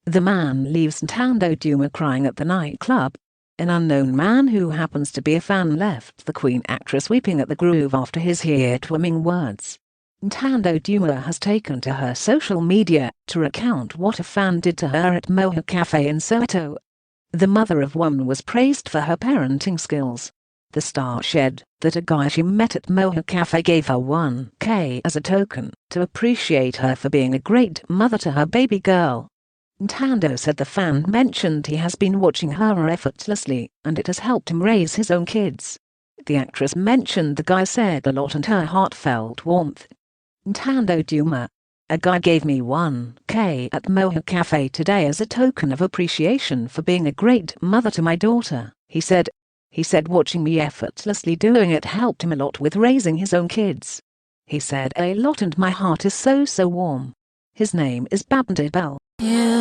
The man leaves Ntando Duma crying at the nightclub. An unknown man who happens to be a fan left the Queen actress weeping at the Groove after his heartwarming words. Ntando Duma has taken to her social media to recount what a fan did to her at Mocha Cafe in Soweto. The mother of one was praised for her parenting skills. The star shared that a guy she met at Mocha Cafe gave her 1K as a token to appreciate her for being a great mother to her baby girl. Ntando said the fan mentioned he has been watching her effortlessly and it has helped him raise his own kids. The actress mentioned the guy said a lot and her heart felt warmth. Ntando Duma: a guy gave me 1K at Mocha Cafe today as a token of appreciation for being a great mother to my daughter, he said. He said watching me effortlessly doing it helped him a lot with raising his own kids. He said a lot and my heart is so warm. His name is Babndid Bell. Yeah.